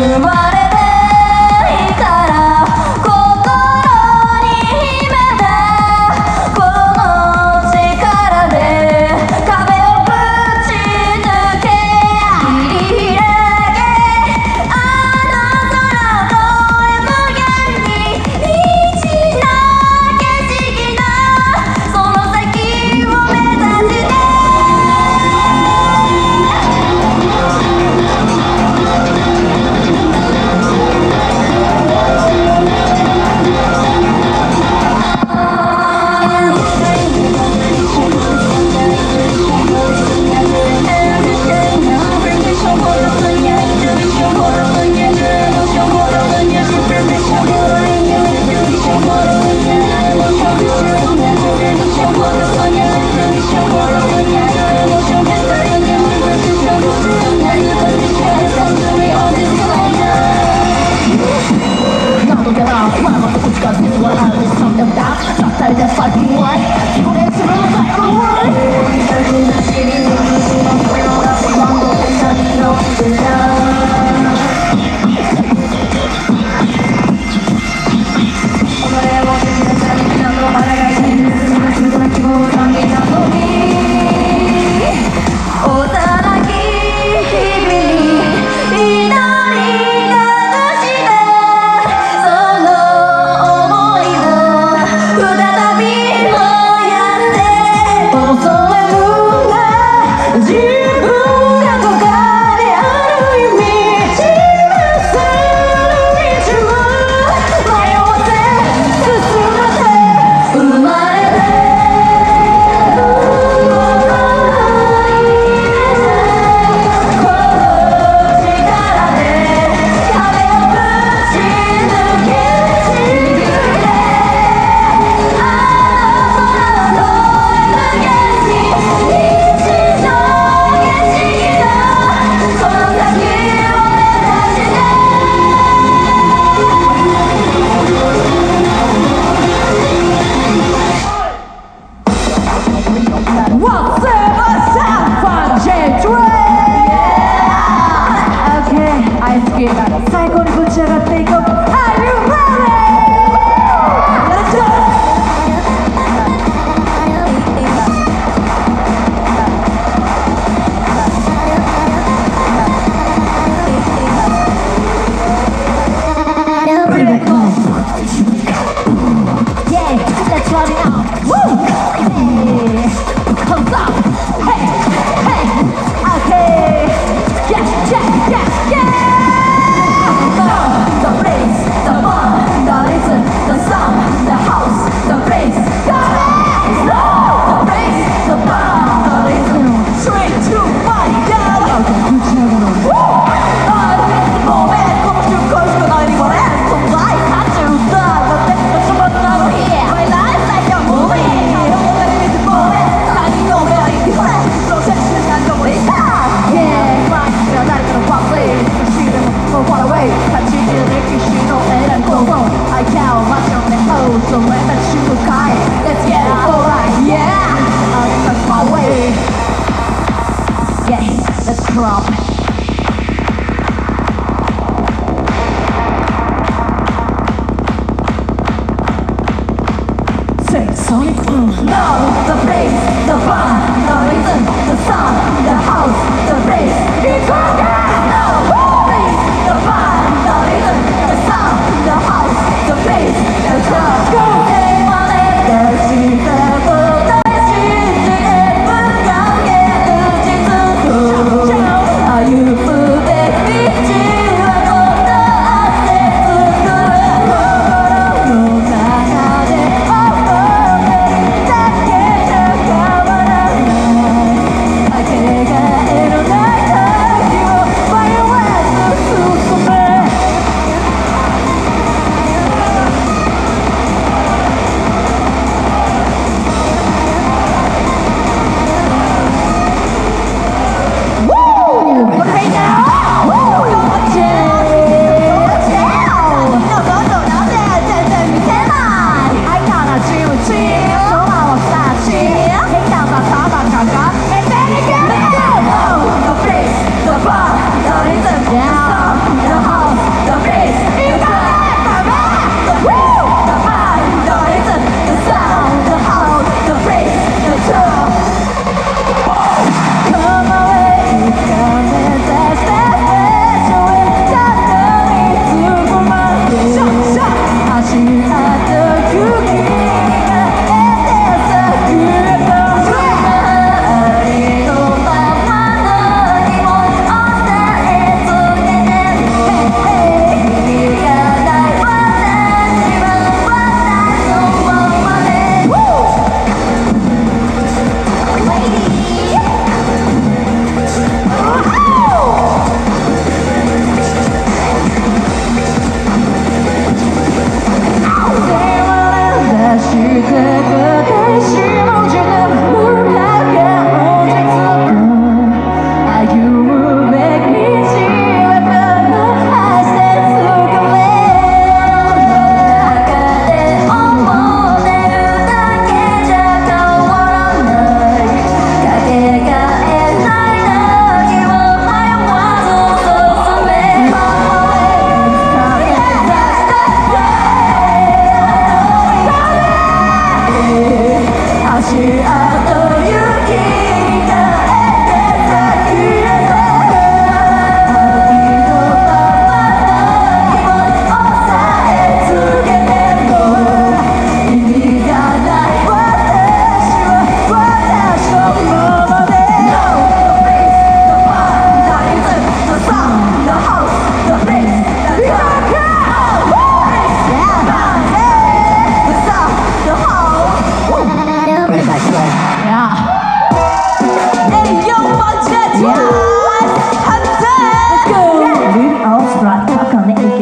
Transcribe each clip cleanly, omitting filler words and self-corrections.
「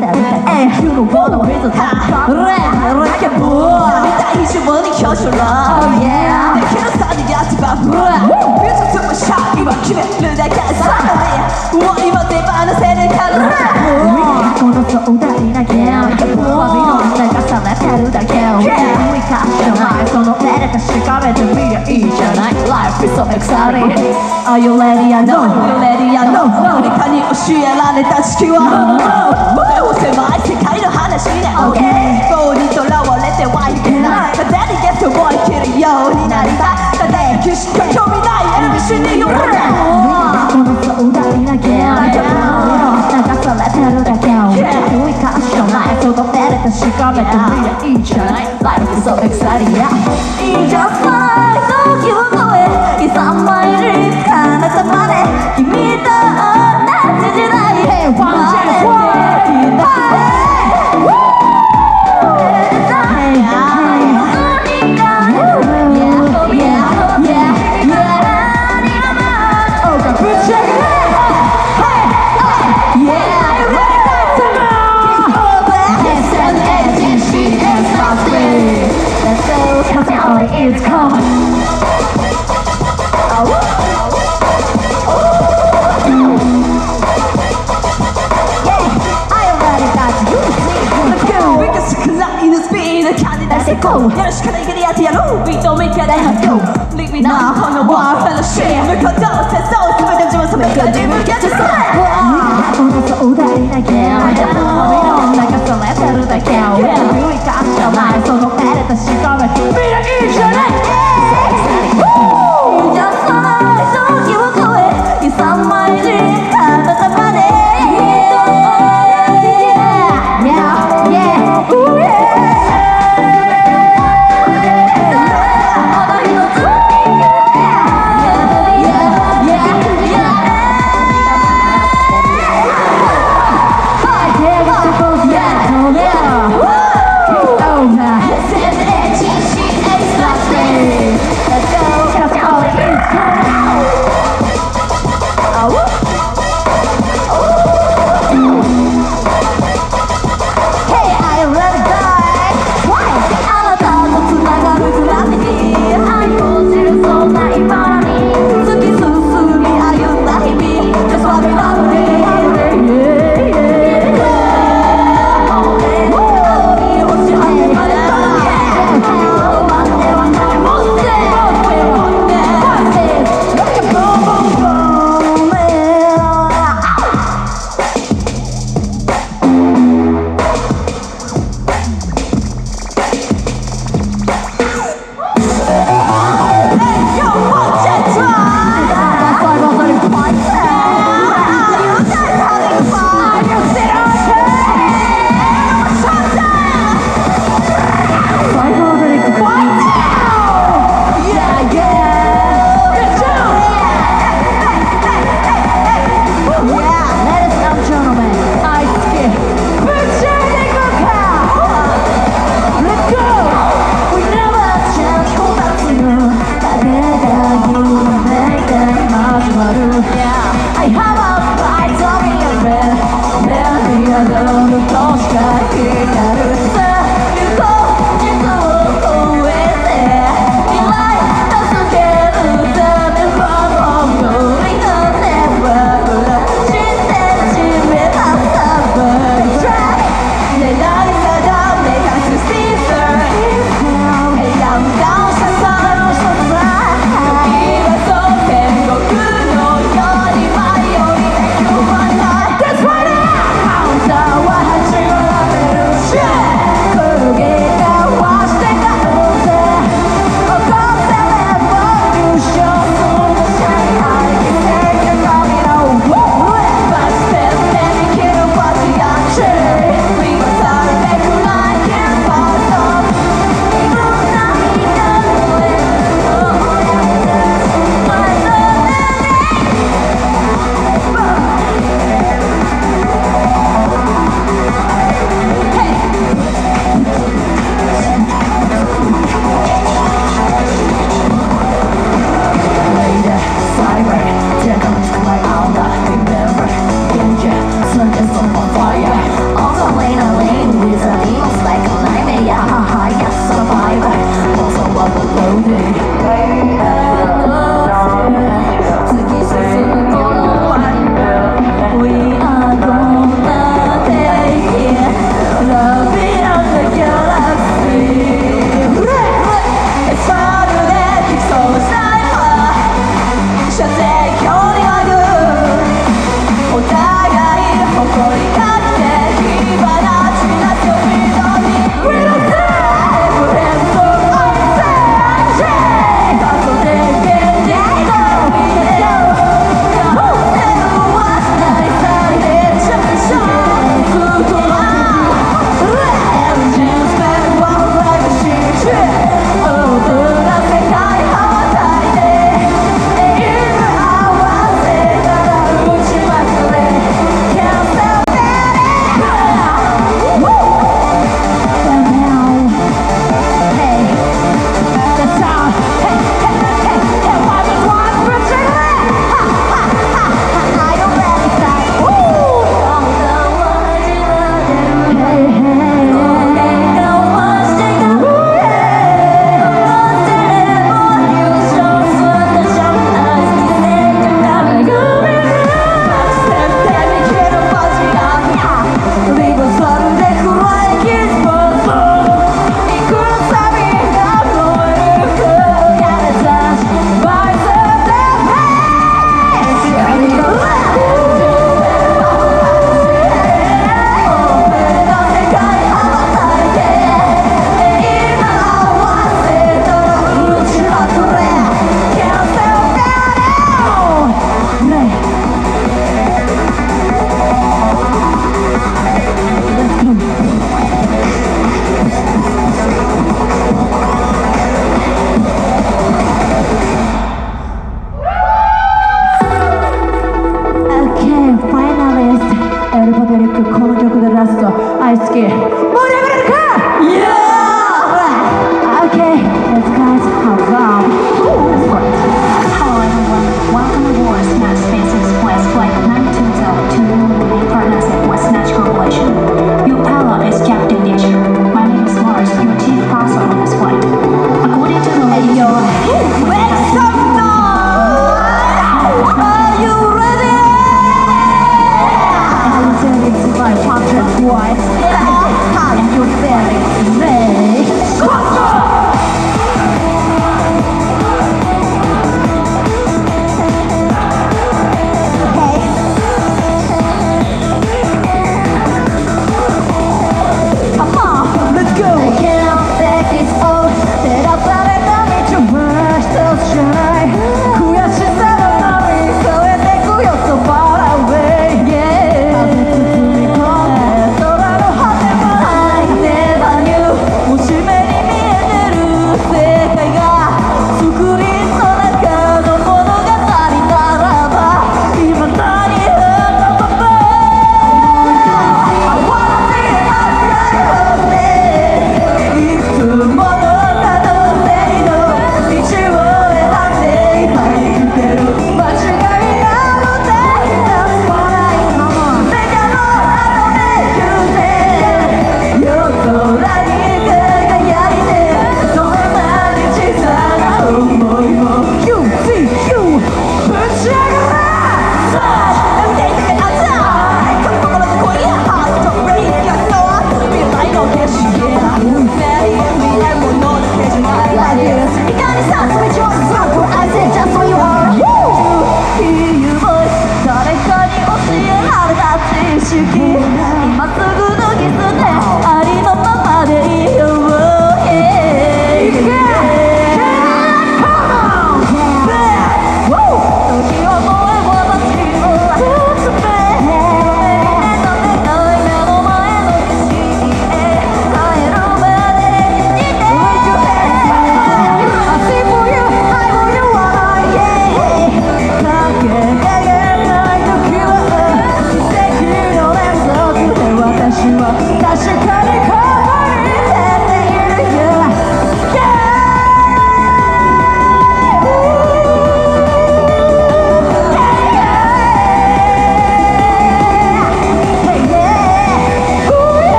You don't wanna raise a top like a bull 大丈夫に表彰ろ Oh yeah できるさにやってばぶ美術もシャー今決めるだけさもう今手放せるからこの壮大なゲーム詫びの流されてるだけを無理かしないそのエレかしかめてみりゃいいじゃない Life is so exciting Are you ready? I know You ready? I know 誰かに教えられた式は胸を狭い世界の話ね OK 棒にとらわれてはいけない風にゲットを生きるようになりたい風にしか興味ない NBC に言われこの壮大なゲーム流されてるだけを無理かしないそのエレかしかめてみりゃいいじゃない Life is so exciting yeah いいじゃない時を超え刻まれる彼方まで君と同じ時代へ生まれてきたIt's coming. I already got you. Let's go. 少ないのスピード感じ出してこうやるしかないけどやってやろうビートメーカーで発表 Leave me now このワーフェロシー向こうとテスト全て自分染めか自分キャッチさこの壮大なゲームで海の流されてるだけを無理かしかないそのエレとしかめみんないいじゃないいいじゃない時を超え勇まれる体までYeah 大好き。盛り上がれるか Yeah! Okay, let's guys have fun. Hello everyone, welcome aboard Snatch Space Express Flight 920 Partners with Snatch Corporation. Your pilot is Captain Disher. My name is Lars, your chief passer on this flight. According to the Hey yo, make some noise! Are you ready? Listening to my punctured voice. How you feeling today?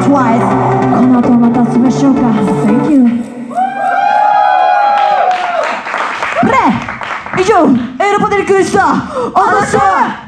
Twice この後またしましょうか Thank you 以上エロパテリックでした。お疲れ様でした。